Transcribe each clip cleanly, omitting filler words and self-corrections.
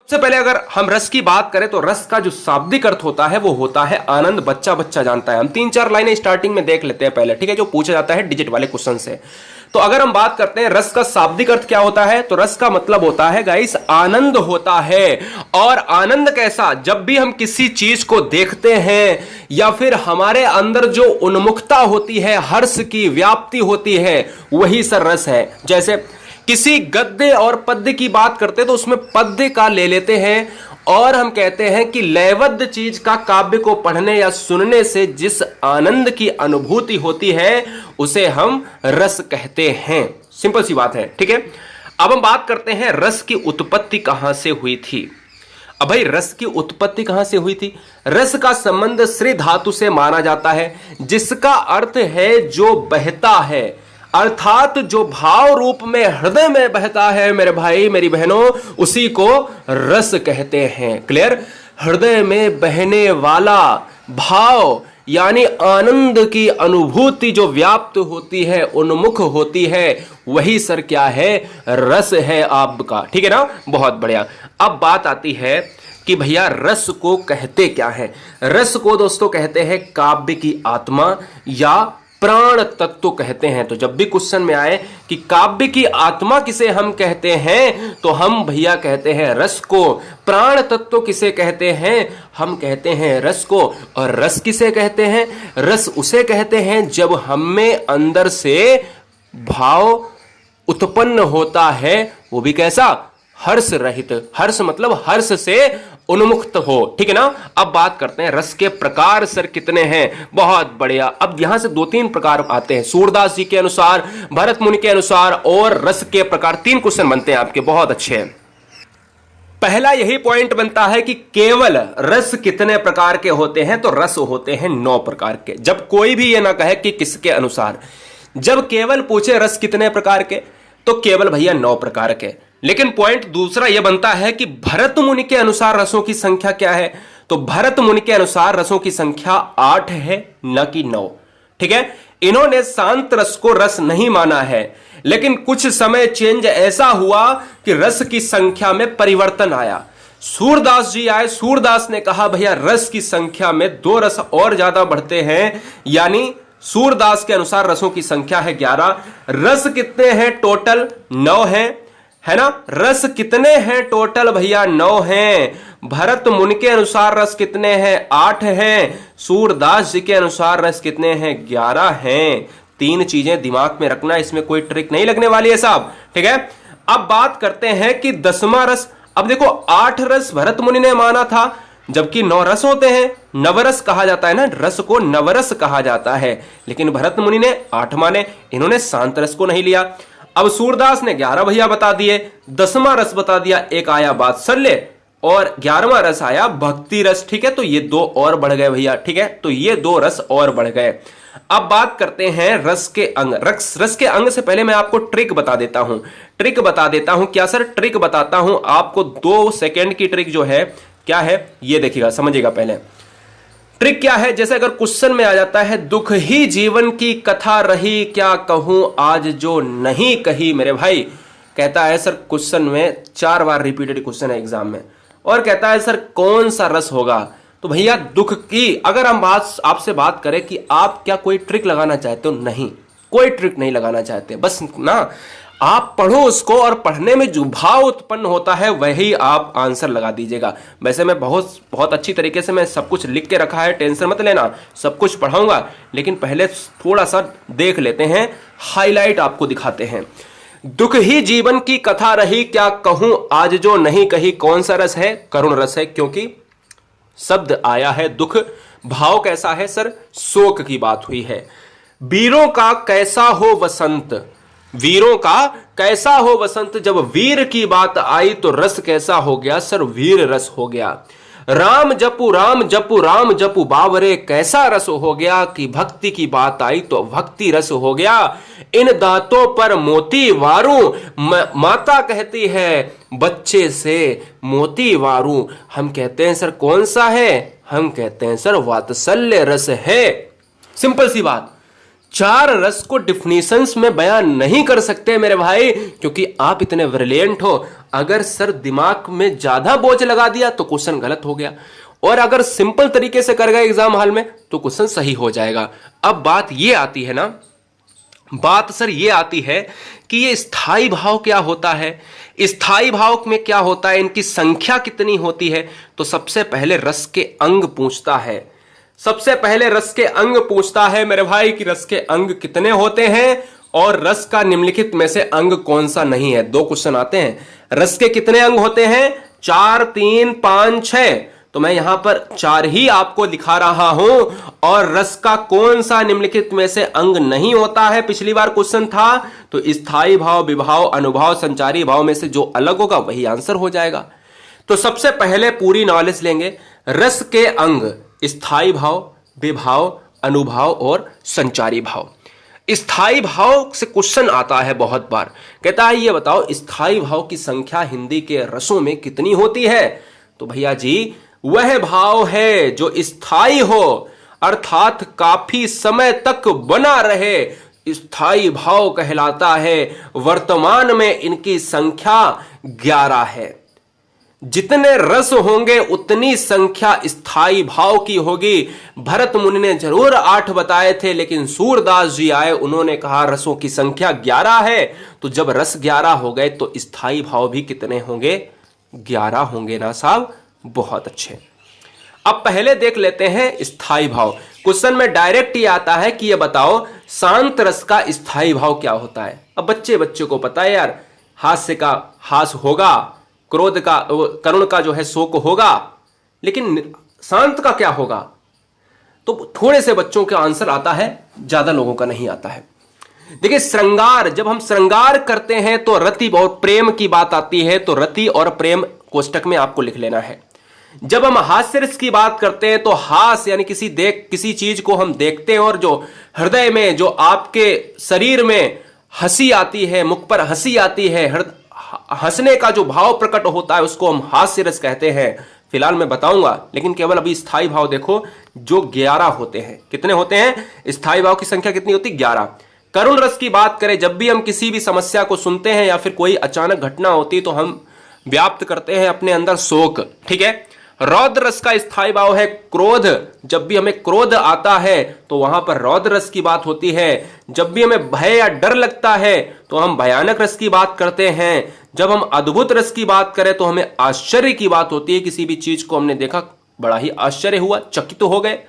सबसे पहले अगर हम रस की बात करें तो रस का जो शाब्दिक अर्थ होता है वो होता है आनंद। बच्चा बच्चा जानता है। हम 3-4 लाइनें स्टार्टिंग में देख लेते हैं पहले, ठीक है, जो पूछा जाता है डिजिट वाले क्वेश्चन से। तो अगर हम बात करते हैं रस का शाब्दिक अर्थ क्या होता है, तो रस का मतलब होता है गाइस आनंद होता है। और आनंद कैसा, जब भी हम किसी चीज को देखते हैं या फिर हमारे अंदर जो उन्मुखता होती है, हर्ष की व्याप्ति होती है, वही सर रस है। जैसे किसी गद्य और पद्य की बात करते हैं तो उसमें पद्य का ले लेते हैं और हम कहते हैं कि लयबद्ध चीज का काव्य को पढ़ने या सुनने से जिस आनंद की अनुभूति होती है उसे हम रस कहते हैं। सिंपल सी बात है, ठीक है। अब हम बात करते हैं रस की उत्पत्ति कहां से हुई थी। अब भाई रस की उत्पत्ति कहां से हुई थी। रस का संबंध श्री धातु से माना जाता है, जिसका अर्थ है जो बहता है, अर्थात जो भाव रूप में हृदय में बहता है मेरे भाई मेरी बहनों, उसी को रस कहते हैं। क्लियर। हृदय में बहने वाला भाव यानी आनंद की अनुभूति जो व्याप्त होती है, उन्मुख होती है, वही सर क्या है, रस है आपका। ठीक है ना, बहुत बढ़िया। अब बात आती है कि भैया रस को कहते क्या है। रस को दोस्तों कहते हैं काव्य की आत्मा या प्राण तत्व कहते हैं। तो जब भी क्वेश्चन में आए कि काव्य की आत्मा किसे हम कहते हैं, तो हम भैया कहते हैं रस को। प्राण तत्व किसे कहते हैं, हम कहते हैं रस को। और रस किसे कहते हैं, रस उसे कहते हैं जब हम में अंदर से भाव उत्पन्न होता है, वो भी कैसा, हर्ष रहित। हर्ष मतलब हर्ष से उन्मुक्त हो। ठीक है ना। अब बात करते हैं रस के प्रकार सर कितने हैं। बहुत बढ़िया। अब यहां से 2-3 प्रकार आते हैं, सूरदास जी के अनुसार, भरत मुनि के अनुसार, और रस के प्रकार 3 क्वेश्चन बनते हैं आपके, बहुत अच्छे हैं। पहला यही पॉइंट बनता है कि केवल रस कितने प्रकार के होते हैं, तो रस होते हैं 9 प्रकार के। जब कोई भी ये ना कहे कि किसके अनुसार, जब केवल पूछे रस कितने प्रकार के, तो केवल भैया 9 प्रकार के। लेकिन पॉइंट दूसरा यह बनता है कि भरत मुनि के अनुसार रसों की संख्या क्या है, तो भरत मुनि के अनुसार रसों की संख्या 8 है, न कि 9। ठीक है। इन्होंने शांत रस को रस नहीं माना है, लेकिन कुछ समय चेंज ऐसा हुआ कि रस की संख्या में परिवर्तन आया। सूरदास जी आए, सूरदास ने कहा भैया रस की संख्या में 2 रस और ज्यादा बढ़ते हैं, यानी सूरदास के अनुसार रसों की संख्या है 11। रस कितने हैं टोटल, 9 है ना। रस कितने हैं टोटल भैया, 9 हैं। भरत मुनि के अनुसार रस कितने हैं, 8 हैं। सूरदास जी के अनुसार रस कितने हैं, 11 हैं। 3 चीजें दिमाग में रखना, इसमें कोई ट्रिक नहीं लगने वाली है साहब। ठीक है। अब बात करते हैं कि 10वां रस। अब देखो 8 रस भरत मुनि ने माना था, जबकि 9 रस होते हैं, नवरस कहा जाता है ना, रस को नवरस कहा जाता है। लेकिन भरत मुनि ने 8 माने, इन्होंने शांत रस को नहीं लिया। अब सूरदास ने 11 भैया बता दिए, 10वां रस बता दिया, एक आया वात्सल्य और 11वां रस आया भक्ति रस। ठीक है। तो ये 2 और बढ़ गए भैया। ठीक है। तो ये 2 रस और बढ़ गए। अब बात करते हैं रस के अंग। रस के अंग से पहले मैं आपको ट्रिक बता देता हूं। ट्रिक बता देता हूं क्या सर, ट्रिक बताता हूं आपको। 2 सेकेंड की ट्रिक जो है क्या है, ये देखिएगा, समझिएगा पहले। ट्रिक क्या है, जैसे अगर क्वेश्चन में आ जाता है दुख ही जीवन की कथा रही, क्या कहूं आज जो नहीं कही। मेरे भाई कहता है सर, क्वेश्चन में 4 बार रिपीटेड क्वेश्चन है एग्जाम में, और कहता है सर कौन सा रस होगा। तो भैया दुख की अगर हम आपसे बात करें कि आप क्या कोई ट्रिक लगाना चाहते हो, नहीं, कोई ट्रिक नहीं लगाना चाहते। बस ना आप पढ़ो उसको, और पढ़ने में जो भाव उत्पन्न होता है वही आप आंसर लगा दीजिएगा। वैसे मैं बहुत अच्छी तरीके से मैं सब कुछ लिख के रखा है, टेंशन मत लेना, सब कुछ पढ़ाऊंगा। लेकिन पहले थोड़ा सा देख लेते हैं, हाईलाइट आपको दिखाते हैं। दुख ही जीवन की कथा रही, क्या कहूं आज जो नहीं कही। कौन सा रस है, करुण रस है, क्योंकि शब्द आया है दुख। भाव कैसा है सर, शोक की बात हुई है। वीरों का कैसा हो वसंत, वीरों का कैसा हो वसंत, जब वीर की बात आई तो रस कैसा हो गया सर, वीर रस हो गया। राम जपू राम जपू राम जपू बावरे, कैसा रस हो गया कि भक्ति की बात आई तो भक्ति रस हो गया। इन दांतों पर मोती वारू, माता कहती है बच्चे से मोती वारू। हम कहते हैं सर कौन सा है, हम कहते हैं सर वात्सल्य रस है। सिंपल सी बात। चार रस को डिफिनेशंस में बयान नहीं कर सकते मेरे भाई, क्योंकि आप इतने ब्रिलियंट हो। अगर सर दिमाग में ज्यादा बोझ लगा दिया तो क्वेश्चन गलत हो गया, और अगर सिंपल तरीके से कर गए एग्जाम हॉल में तो क्वेश्चन सही हो जाएगा। अब बात ये आती है ना, बात सर ये आती है कि ये स्थाई भाव क्या होता है, स्थाई भाव में क्या होता है, इनकी संख्या कितनी होती है। तो सबसे पहले रस के अंग पूछता है, सबसे पहले रस के अंग पूछता है मेरे भाई कि रस के अंग कितने होते हैं और रस का निम्नलिखित में से अंग कौन सा नहीं है। दो क्वेश्चन आते हैं, रस के कितने अंग होते हैं, 4, 3, 5, 6। तो मैं यहां पर 4 ही आपको दिखा रहा हूं, और रस का कौन सा निम्नलिखित में से अंग नहीं होता है, पिछली बार क्वेश्चन था। तो स्थाई भाव, विभाव, अनुभाव, संचारी भाव में से जो अलग होगा वही आंसर हो जाएगा। तो सबसे पहले पूरी नॉलेज लेंगे, रस के अंग स्थाई भाव, विभाव, अनुभाव और संचारी भाव। स्थाई भाव से क्वेश्चन आता है बहुत बार, कहता है ये बताओ स्थाई भाव की संख्या हिंदी के रसों में कितनी होती है। तो भैया जी वह भाव है जो स्थाई हो, अर्थात काफी समय तक बना रहे, स्थाई भाव कहलाता है। वर्तमान में इनकी संख्या 11 है। जितने रस होंगे उतनी संख्या स्थाई भाव की होगी। भरत मुनि ने जरूर 8 बताए थे, लेकिन सूरदास जी आए, उन्होंने कहा रसों की संख्या 11 है। तो जब रस 11 हो गए तो स्थाई भाव भी कितने होंगे, 11 होंगे ना साहब। बहुत अच्छे। अब पहले देख लेते हैं स्थाई भाव। क्वेश्चन में डायरेक्ट ये आता है कि ये बताओ शांत रस का स्थाई भाव क्या होता है। अब बच्चे को पता है यार, हास्य का हास होगा, क्रोध का, करुण का जो है शोक होगा, लेकिन शांत का क्या होगा। तो थोड़े से बच्चों का आंसर आता है, ज्यादा लोगों का नहीं आता है। देखिए श्रृंगार, जब हम श्रृंगार करते हैं तो रति और प्रेम की बात आती है, तो रति और प्रेम कोष्टक में आपको लिख लेना है। जब हम हास्य रस की बात करते हैं तो हास यानी किसी चीज को हम देखते हैं और जो हृदय में, जो आपके शरीर में हंसी आती है, मुख पर हंसी आती है, हंसने का जो भाव प्रकट होता है उसको हम हास्य रस कहते हैं। फिलहाल मैं बताऊंगा, लेकिन केवल अभी स्थाई भाव देखो जो 11 होते हैं। कितने होते हैं, स्थाई भाव की संख्या कितनी होती है, 11। करुण रस की बात करें, जब भी हम किसी भी समस्या को सुनते हैं या फिर कोई अचानक घटना होती तो हम व्याप्त करते हैं अपने अंदर शोक, ठीक है। रौद्र रस का स्थाई भाव है क्रोध, जब भी हमें क्रोध आता है तो वहां पर रौद्र रस की बात होती है। जब भी हमें भय या डर लगता है तो हम भयानक रस की बात करते हैं। जब हम अद्भुत रस की बात करें तो हमें आश्चर्य की बात होती है, किसी भी चीज को हमने देखा, बड़ा ही आश्चर्य हुआ, चकित हो गए,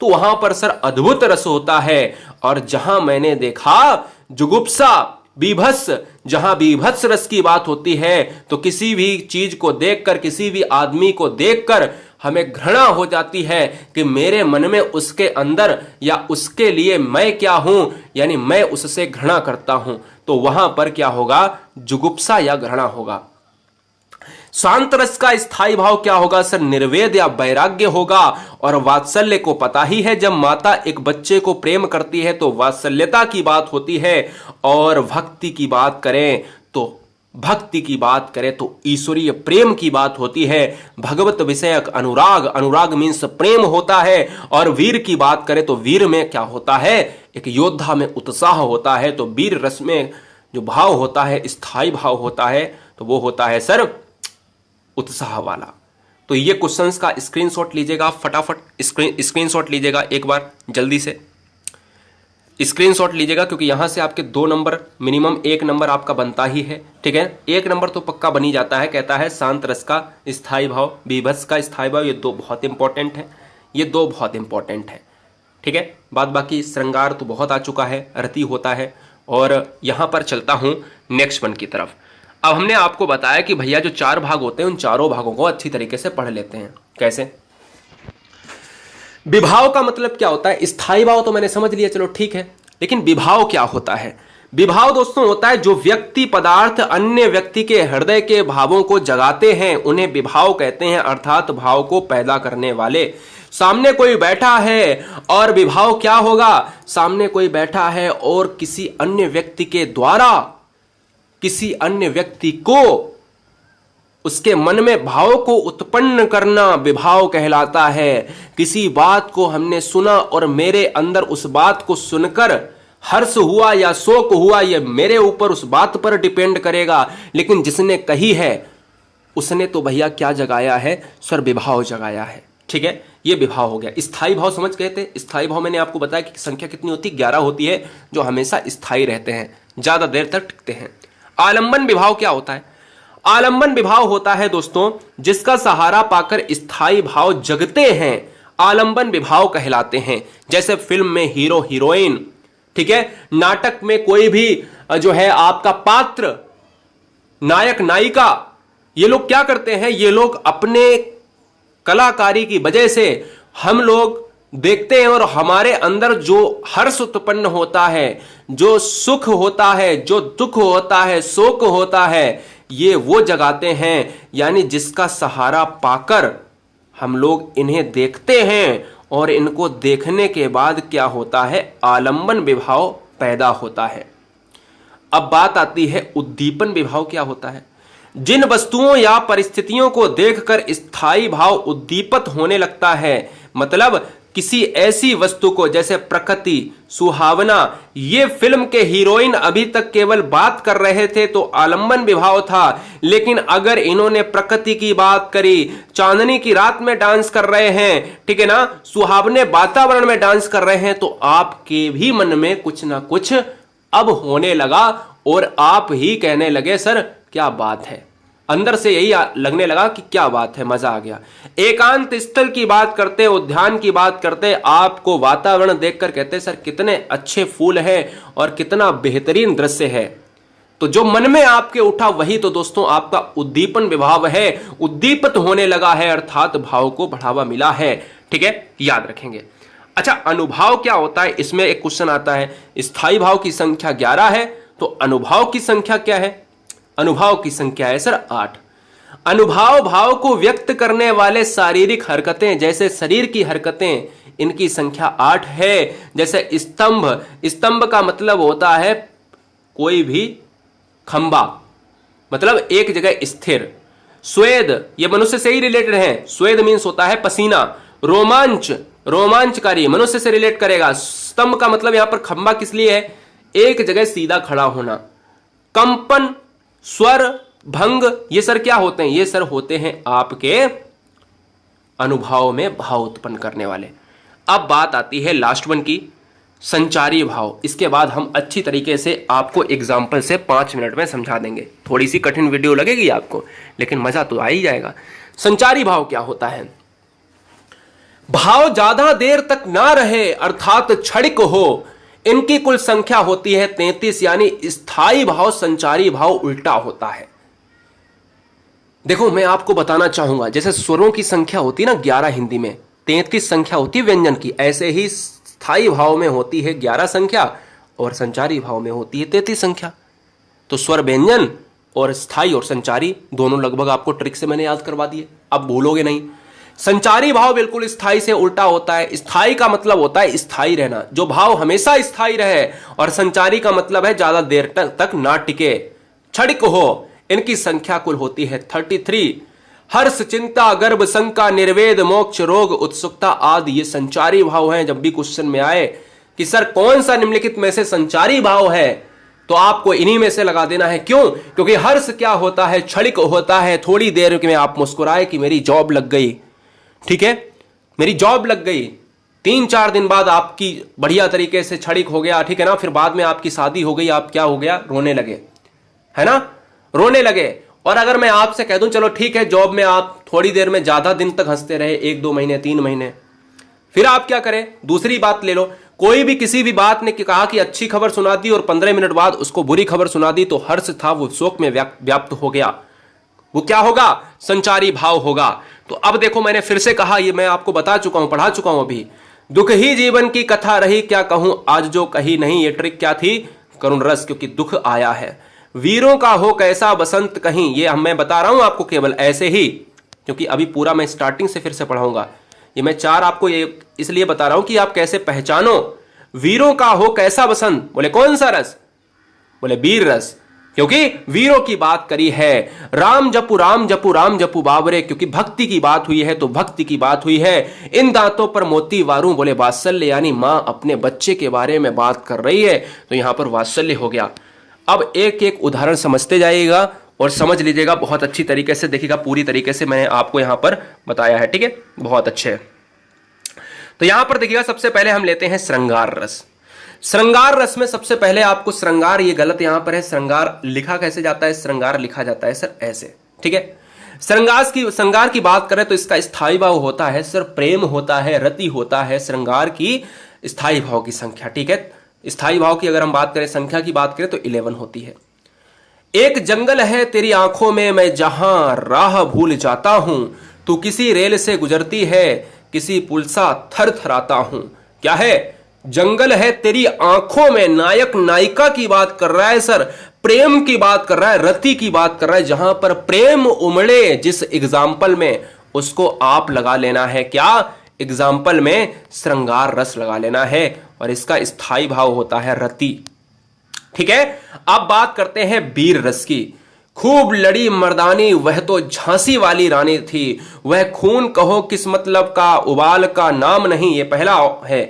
तो वहां पर सर अद्भुत रस होता है। और जहां मैंने देखा जुगुप्सा, बीभत्स, जहां बीभत्स रस की बात होती है तो किसी भी चीज को देखकर, किसी भी आदमी को देखकर हमें घृणा हो जाती है कि मेरे मन में उसके अंदर या उसके लिए मैं क्या हूं, यानी मैं उससे घृणा करता हूं। तो वहां पर क्या होगा, जुगुप्सा या घृणा होगा। शांत रस का स्थाई भाव क्या होगा सर, निर्वेद या वैराग्य होगा। और वात्सल्य को पता ही है, जब माता एक बच्चे को प्रेम करती है तो वात्सल्यता की बात होती है। और भक्ति की बात करें तो ईश्वरीय प्रेम की बात होती है। भगवत विषयक अनुराग, अनुराग मीन्स प्रेम होता है। और वीर की बात करें तो वीर में क्या होता है, एक योद्धा में उत्साह होता है। तो वीर रस में जो भाव होता है, स्थाई भाव होता है, तो वो होता है सर उत्साह वाला। तो ये क्वेश्चंस का स्क्रीनशॉट लीजिएगा, फटाफट स्क्रीनशॉट लीजिएगा, एक बार जल्दी से स्क्रीनशॉट लीजिएगा, क्योंकि यहां से आपके 2 नंबर, मिनिमम 1 नंबर आपका बनता ही है, ठीक है। 1 नंबर तो पक्का बनी जाता है। कहता है शांत रस का स्थाई भाव, बीभत्स का स्थाई भाव, ये 2 बहुत इंपॉर्टेंट है, ये 2 बहुत इंपॉर्टेंट है, ठीक है। बाद बाकी श्रृंगार तो बहुत आ चुका है, रति होता है। और यहां पर चलता हूं नेक्स्ट वन की तरफ। अब हमने आपको बताया कि भैया जो 4 भाग होते हैं उन चारों भागों को अच्छी तरीके से पढ़ लेते हैं। कैसे, विभाव का मतलब क्या होता है, स्थाई भाव तो मैंने समझ लिया, चलो ठीक है, लेकिन विभाव क्या होता है। विभाव दोस्तों होता है जो व्यक्ति पदार्थ अन्य व्यक्ति के हृदय के भावों को जगाते हैं, उन्हें विभाव कहते हैं, अर्थात भाव को पैदा करने वाले। सामने कोई बैठा है और विभाव क्या होगा, सामने कोई बैठा है और किसी अन्य व्यक्ति के द्वारा किसी अन्य व्यक्ति को उसके मन में भाव को उत्पन्न करना विभाव कहलाता है। किसी बात को हमने सुना और मेरे अंदर उस बात को सुनकर हर्ष हुआ या शोक हुआ ये मेरे ऊपर उस बात पर डिपेंड करेगा, लेकिन जिसने कही है उसने तो भैया क्या जगाया है सर, विभाव जगाया है। ठीक है, ये विभाव हो गया। स्थायी भाव समझ गए थे। स्थायी भाव मैंने आपको बताया कि संख्या कितनी होती है, 11 होती है, जो हमेशा स्थायी रहते हैं, ज्यादा देर तक टिकते हैं। आलंबन विभाव क्या होता है? आलंबन विभाव होता है दोस्तों जिसका सहारा पाकर स्थायी भाव जगते हैं, आलंबन विभाव कहलाते हैं। जैसे फिल्म में हीरो हीरोइन, ठीक है, नाटक में कोई भी जो है आपका पात्र, नायक नायिका, ये लोग क्या करते हैं, ये लोग अपने कलाकारी की वजह से हम लोग देखते हैं और हमारे अंदर जो हर्ष उत्पन्न होता है, जो सुख होता है, जो दुख होता है, शोक होता है, ये वो जगाते हैं। यानी जिसका सहारा पाकर हम लोग इन्हें देखते हैं और इनको देखने के बाद क्या होता है, आलंबन विभाव पैदा होता है। अब बात आती है उद्दीपन विभाव क्या होता है? जिन वस्तुओं या परिस्थितियों को देखकर स्थायी भाव उद्दीपित होने लगता है, मतलब किसी ऐसी वस्तु को, जैसे प्रकृति, सुहावना, ये फिल्म के हीरोइन अभी तक केवल बात कर रहे थे तो आलंबन विभाव था, लेकिन अगर इन्होंने प्रकृति की बात करी, चांदनी की रात में डांस कर रहे हैं, ठीक है ना, सुहावने वातावरण में डांस कर रहे हैं, तो आपके भी मन में कुछ ना कुछ अब होने लगा और आप ही कहने लगे सर क्या बात है, अंदर से यही लगने लगा कि क्या बात है, मजा आ गया। एकांत स्थल की बात करते, उद्यान की बात करते, आपको वातावरण देखकर कहते सर कितने अच्छे फूल हैं और कितना बेहतरीन दृश्य है, तो जो मन में आपके उठा वही तो दोस्तों आपका उद्दीपन विभाव है, उद्दीपित होने लगा है, अर्थात भाव को बढ़ावा मिला है। ठीक है, याद रखेंगे। अच्छा, अनुभाव क्या होता है? इसमें एक क्वेश्चन आता है, स्थायी भाव की संख्या 11 है तो अनुभाव की संख्या क्या है? अनुभाव की संख्या है सर 8। अनुभाव भाव को व्यक्त करने वाले शारीरिक हरकतें, जैसे शरीर की हरकतें, इनकी संख्या 8 है। जैसे स्तंभ, स्तंभ का मतलब होता है कोई भी खंबा, मतलब एक जगह स्थिर। स्वेद, ये मनुष्य से ही रिलेटेड है, स्वेद मीन्स होता है पसीना। रोमांच, रोमांचकारी, मनुष्य से रिलेट करेगा। स्तंभ का मतलब यहां पर खंबा किस लिए है? एक जगह सीधा खड़ा होना। कंपन, स्वर, भंग, ये सर क्या होते हैं? ये सर होते हैं आपके अनुभव में भाव उत्पन्न करने वाले। अब बात आती है लास्ट वन की, संचारी भाव। इसके बाद हम अच्छी तरीके से आपको एग्जाम्पल से 5 मिनट में समझा देंगे। थोड़ी सी कठिन वीडियो लगेगी आपको, लेकिन मजा तो आ ही जाएगा। संचारी भाव क्या होता है? भाव ज्यादा देर तक ना रहे, अर्थात क्षणिक हो, इनकी कुल संख्या होती है 33, यानी स्थायी भाव संचारी भाव उल्टा होता है। देखो मैं आपको बताना चाहूंगा, जैसे स्वरों की संख्या होती है ना 11 हिंदी में, 33 संख्या होती है व्यंजन की, ऐसे ही स्थायी भाव में होती है 11 संख्या और संचारी भाव में होती है 33 संख्या। तो स्वर व्यंजन और स्थायी और संचारी दोनों लगभग आपको ट्रिक से मैंने याद करवा दिए, अब भूलोगे नहीं। संचारी भाव बिल्कुल स्थायी से उल्टा होता है। स्थायी का मतलब होता है स्थायी रहना, जो भाव हमेशा स्थायी रहे, और संचारी का मतलब है ज्यादा देर तक ना टिके, क्षणिक हो। इनकी संख्या कुल होती है 33। हर्ष, चिंता, गर्भ, शंका, निर्वेद, मोक्ष, रोग, उत्सुकता आदि ये संचारी भाव हैं। जब भी क्वेश्चन में आए कि सर कौन सा निम्नलिखित में से संचारी भाव है, तो आपको इन्हीं में से लगा देना है। क्यों? क्योंकि हर्ष क्या होता है? क्षणिक होता है। थोड़ी देर में आप मुस्कुराए कि मेरी जॉब लग गई, ठीक है, मेरी जॉब लग गई, 3-4 दिन बाद आपकी बढ़िया तरीके से क्षणिक हो गया, ठीक है ना, फिर बाद में आपकी शादी हो गई, आप क्या हो गया? रोने लगे, है ना, रोने लगे। और अगर मैं आपसे कह दूं चलो ठीक है, जॉब में आप थोड़ी देर में ज्यादा दिन तक हंसते रहे, 1-2 महीने 3 महीने, फिर आप क्या करें? दूसरी बात ले लो, कोई भी किसी भी बात ने कहा कि अच्छी खबर सुना दी और 15 मिनट बाद उसको बुरी खबर सुना दी, तो हर्ष था वो शोक में व्याप्त हो गया, वो क्या होगा? संचारी भाव होगा। तो अब देखो मैंने फिर से कहा, ये मैं आपको बता चुका हूं, पढ़ा चुका हूं अभी, दुख ही जीवन की कथा रही, क्या कहूं आज जो कही नहीं। ये ट्रिक क्या थी? करुण रस, क्योंकि दुख आया है। वीरों का हो कैसा बसंत कहीं, ये मैं बता रहा हूं आपको केवल ऐसे ही, क्योंकि अभी पूरा मैं स्टार्टिंग से फिर से पढ़ाऊंगा। ये मैं 4 आपको ये इसलिए बता रहा हूं कि आप कैसे पहचानो। वीरों का हो कैसा बसंत, बोले कौन सा रस? बोले वीर रस। क्योंकि वीरों की बात करी है। राम जपू राम जपू राम जपू बाबरे, क्योंकि भक्ति की बात हुई है तो भक्ति की बात हुई है। इन दांतों पर मोती वारूं, बोले वात्सल्य, यानी मां अपने बच्चे के बारे में बात कर रही है तो यहां पर वात्सल्य हो गया। अब एक एक उदाहरण समझते जाइएगा और समझ लीजिएगा बहुत अच्छी तरीके से, देखिएगा पूरी तरीके से मैंने आपको यहां पर बताया है, ठीक है, बहुत अच्छे। तो यहां पर देखिएगा सबसे पहले हम लेते हैं श्रृंगार रस। श्रृंगार रस में सबसे पहले आपको श्रृंगार, ये गलत यहां पर है, श्रृंगार लिखा कैसे जाता है, श्रृंगार लिखा जाता है सर ऐसे, ठीक है। श्रृंगार की बात करें तो इसका स्थायी भाव होता है सर प्रेम होता है, रति होता है, श्रृंगार की स्थायी भाव की संख्या, ठीक है। स्थायी भाव की अगर हम बात करें, संख्या की बात करें तो 11 होती है। एक जंगल है तेरी आंखों में, मैं जहां राह भूल जाता हूं, तू किसी रेल से गुजरती है, किसी पुल सा थर थराता हूं। क्या है? जंगल है तेरी आंखों में, नायक नायिका की बात कर रहा है सर, प्रेम की बात कर रहा है, रति की बात कर रहा है, जहां पर प्रेम उमड़े जिस एग्जाम्पल में, उसको आप लगा लेना है क्या, एग्जाम्पल में श्रृंगार रस लगा लेना है, और इसका स्थायी भाव होता है रति, ठीक है। अब बात करते हैं वीर रस की। खूब लड़ी मर्दानी, वह तो झांसी वाली रानी थी, वह खून कहो किस मतलब का, उबाल का नाम नहीं, ये पहला है।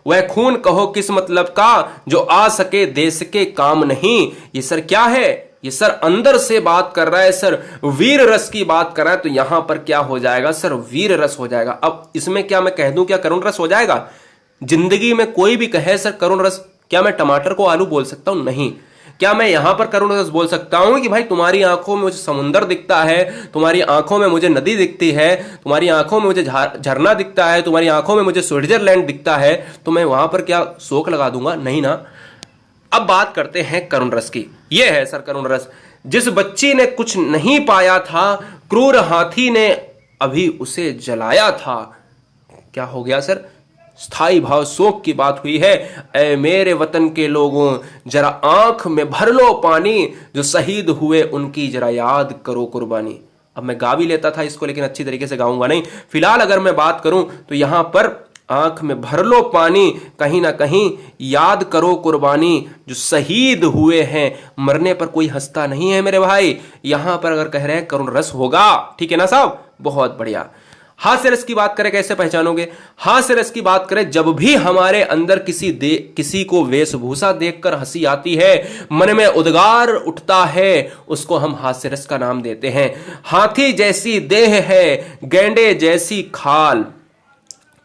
वह खून कहो किस मतलब का, जो आ सके देश के काम नहीं। ये सर क्या है, ये सर अंदर से बात कर रहा है सर, वीर रस की बात कर रहा है, तो यहां पर क्या हो जाएगा सर, वीर रस हो जाएगा। अब इसमें क्या मैं कह दूं क्या करुण रस हो जाएगा? जिंदगी में कोई भी कहे सर करुण रस, क्या मैं टमाटर को आलू बोल सकता हूं? नहीं। क्या मैं यहां पर करुण रस बोल सकता हूं कि भाई तुम्हारी आंखों में मुझे समुंदर दिखता है, तुम्हारी आंखों में मुझे नदी दिखती है, तुम्हारी आंखों में मुझे झरना दिखता है, तुम्हारी आंखों में मुझे स्विट्जरलैंड दिखता है, तो मैं वहां पर क्या शोक लगा दूंगा? नहीं ना। अब बात करते हैं करुण रस की। यह है सर करुण रस। जिस बच्ची ने कुछ नहीं पाया था, क्रूर हाथी ने अभी उसे जलाया था। क्या हो गया सर? स्थायी भाव शोक की बात हुई है। ऐ मेरे वतन के लोगों, जरा आंख में भर लो पानी, जो शहीद हुए उनकी जरा याद करो कुर्बानी। अब मैं गा भी लेता था इसको, लेकिन अच्छी तरीके से गाऊंगा नहीं। फिलहाल अगर मैं बात करूं तो यहां पर आंख में भर लो पानी, कहीं ना कहीं याद करो कुर्बानी, जो शहीद हुए हैं, मरने पर कोई हंसता नहीं है मेरे भाई। यहां पर अगर कह रहे हैं करुण रस होगा, ठीक है ना साहब, बहुत बढ़िया। हास्य रस की बात करें, कैसे पहचानोगे? हास्य रस की बात करें, जब भी हमारे अंदर किसी को वेशभूषा देखकर हंसी आती है, मन में उद्गार उठता है, उसको हम हास्य रस का नाम देते हैं। हाथी जैसी देह है, गेंडे जैसी खाल,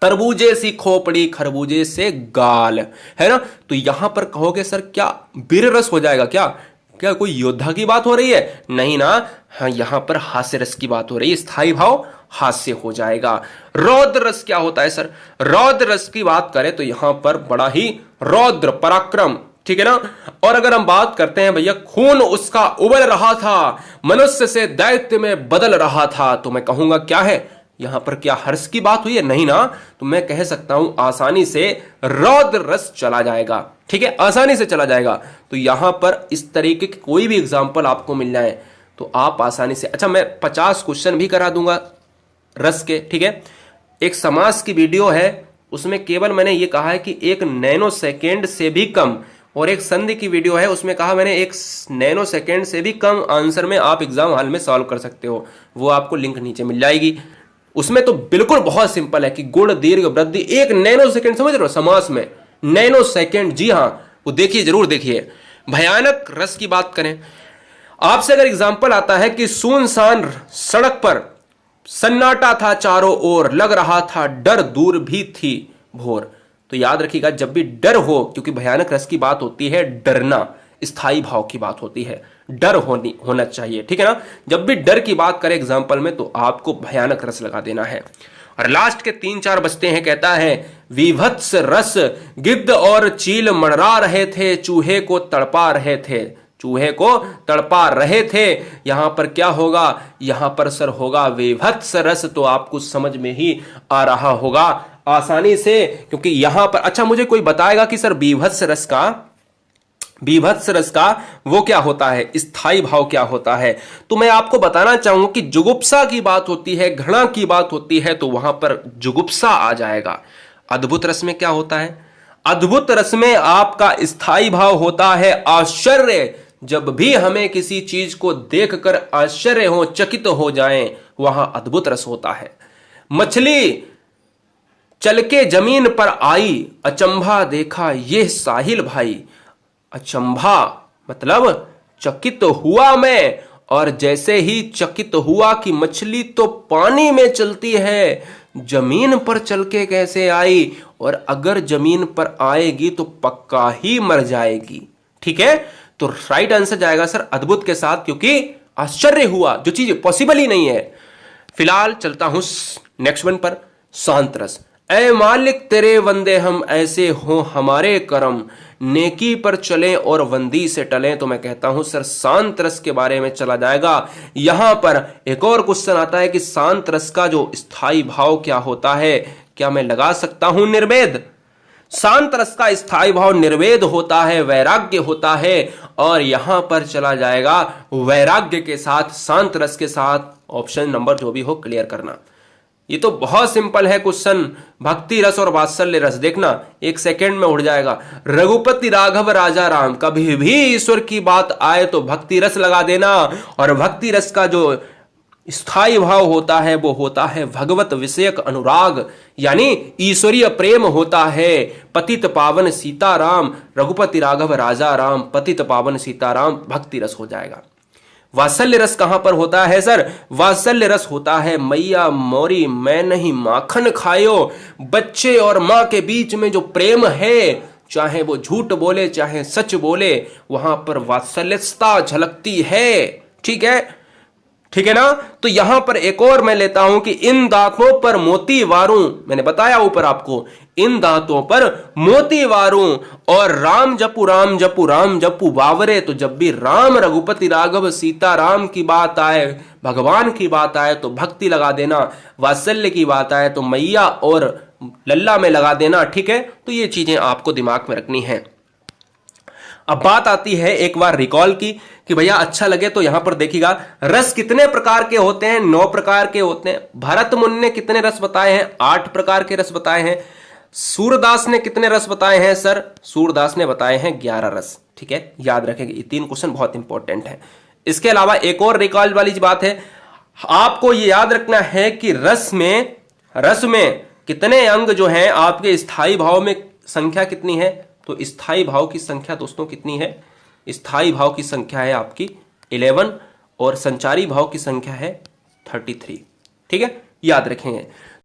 तरबूजे सी खोपड़ी, खरबूजे से गाल, है ना। तो यहां पर कहोगे सर क्या वीर रस हो जाएगा? क्या कोई योद्धा की बात हो रही है? नहीं ना। हाँ, यहां पर हास्य रस की बात हो रही है, स्थायी भाव हास्य हो जाएगा। रौद्र रस क्या होता है सर? रौद्र रस की बात करें तो यहां पर बड़ा ही रौद्र पराक्रम, ठीक है ना। और अगर हम बात करते हैं भैया, खून उसका उबल रहा था, मनुष्य से दैत्य में बदल रहा था, तो मैं कहूंगा क्या है यहां पर? क्या हर्ष की बात हुई है? नहीं ना। तो मैं कह सकता हूं आसानी से रौद्र रस चला जाएगा, ठीक है, आसानी से चला जाएगा। तो यहां पर इस तरीके की कोई भी एग्जाम्पल आपको मिल जाए तो आप आसानी से, अच्छा मैं 50 क्वेश्चन भी करा दूंगा रस के, ठीक है। एक समास की वीडियो है, उसमें केवल मैंने ये कहा है कि 1 नैनो सेकेंड से भी कम, और एक संधि की वीडियो है, उसमें कहा मैंने 1 नैनो सेकेंड से भी कम आंसर में आप एग्जाम हॉल में सॉल्व कर सकते हो। वो आपको लिंक नीचे मिल जाएगी। उसमें तो बिल्कुल बहुत सिंपल है कि गुण दीर्घ वृद्धि 1 नैनो सेकेंड, समझ रहे हो, समास में नैनो सेकेंड, जी हां, वो देखिए, जरूर देखिए। भयानक रस की बात करें, आपसे अगर एग्जाम्पल आता है कि सुनसान सड़क पर सन्नाटा था चारों ओर, लग रहा था डर दूर भी थी भोर, तो याद रखिएगा जब भी डर हो, क्योंकि भयानक रस की बात होती है डरना, स्थायी भाव की बात होती है, डर होना चाहिए, ठीक है ना। जब भी डर की बात करें एग्जाम्पल में तो आपको भयानक रस लगा देना है। और लास्ट के 3-4 बचते हैं, कहता है विभत्स रस, गिद्ध और चील मंडरा रहे थे, चूहे को तड़पा रहे थे, चूहे को तड़पा रहे थे। यहां पर क्या होगा? यहां पर सर होगा विभत्स रस, तो आपको समझ में ही आ रहा होगा आसानी से, क्योंकि यहां पर, अच्छा मुझे कोई बताएगा कि सर विभत्स रस का वो क्या होता है, स्थायी भाव क्या होता है? तो मैं आपको बताना चाहूंगा कि जुगुप्सा की बात होती है, घृणा की बात होती है, तो वहां पर जुगुप्सा आ जाएगा। अद्भुत रस में क्या होता है? अद्भुत रस में आपका स्थायी भाव होता है आश्चर्य, जब भी हमें किसी चीज को देखकर आश्चर्य हो, चकित हो जाएं, वहां अद्भुत रस होता है। मछली चल के जमीन पर आई, अचंभा देखा ये साहिल भाई। अचंभा मतलब चकित हुआ मैं, और जैसे ही चकित हुआ कि मछली तो पानी में चलती है, जमीन पर चल के कैसे आई, और अगर जमीन पर आएगी तो पक्का ही मर जाएगी। ठीक है, तो राइट आंसर जाएगा सर अद्भुत के साथ, क्योंकि आश्चर्य हुआ, जो चीज पॉसिबल ही नहीं है। फिलहाल चलता हूं नेक्स्ट वन पर, शांत रस। ऐ मालिक तेरे बंदे हम, ऐसे हो हमारे करम, नेकी पर चलें और बंदी से टलें। तो मैं कहता हूं सर शांत रस के बारे में चला जाएगा। यहां पर एक और क्वेश्चन आता है कि शांत रस का जो स्थायी भाव क्या होता है, क्या मैं लगा सकता हूं निर्वेद? शांत रस का स्थायी भाव निर्वेद होता है, वैराग्य होता है, और यहां पर चला जाएगा वैराग्य के साथ, शांत रस के साथ। ऑप्शन नंबर जो भी हो क्लियर करना। ये तो बहुत सिंपल है क्वेश्चन। भक्ति रस और वात्सल्य रस, देखना एक सेकंड में उड़ जाएगा। रघुपति राघव राजा राम, कभी भी ईश्वर की बात आए तो भक्ति रस लगा देना। और भक्ति रस का जो स्थायी भाव होता है वो होता है भगवत विषयक अनुराग, यानी ईश्वरीय प्रेम होता है। पतित पावन सीताराम, रघुपति राघव राजा राम, पतित पावन सीताराम, भक्ति रस हो जाएगा। वात्सल्य रस कहां पर होता है सर? वात्सल्य रस होता है मैया मोरी मैं नहीं माखन खायो। बच्चे और मां के बीच में जो प्रेम है, चाहे वो झूठ बोले चाहे सच बोले, वहां पर वात्सल्यता झलकती है। ठीक है, ठीक है ना? तो यहां पर एक और मैं लेता हूं कि इन दांतों पर मोती वारूं, मैंने बताया ऊपर आपको, इन दांतों पर मोती वारूं, और राम जपू राम जपू राम जपू बावरे। तो जब भी राम रघुपति राघव सीता राम की बात आए, भगवान की बात आए तो भक्ति लगा देना, वात्सल्य की बात आए तो मैया और लल्ला में लगा देना। ठीक है, तो ये चीजें आपको दिमाग में रखनी है। अब बात आती है एक बार रिकॉल की, कि भैया अच्छा लगे तो यहां पर देखिएगा रस कितने प्रकार के होते हैं? 9 प्रकार के होते हैं। भरत मुनि ने कितने रस बताए हैं? 8 प्रकार के रस बताए हैं। सूरदास ने कितने रस बताए हैं सर? सूरदास ने बताए हैं 11 रस। ठीक है, याद रखेंगे, ये 3 क्वेश्चन बहुत इंपॉर्टेंट है। इसके अलावा एक और रिकॉल वाली बात है, आपको ये याद रखना है कि रस में कितने अंग जो हैं आपके स्थायी भाव में संख्या कितनी है? तो स्थायी भाव की संख्या दोस्तों कितनी है? स्थायी भाव की संख्या है आपकी 11, और संचारी भाव की संख्या है 33। ठीक है, याद रखेंगे।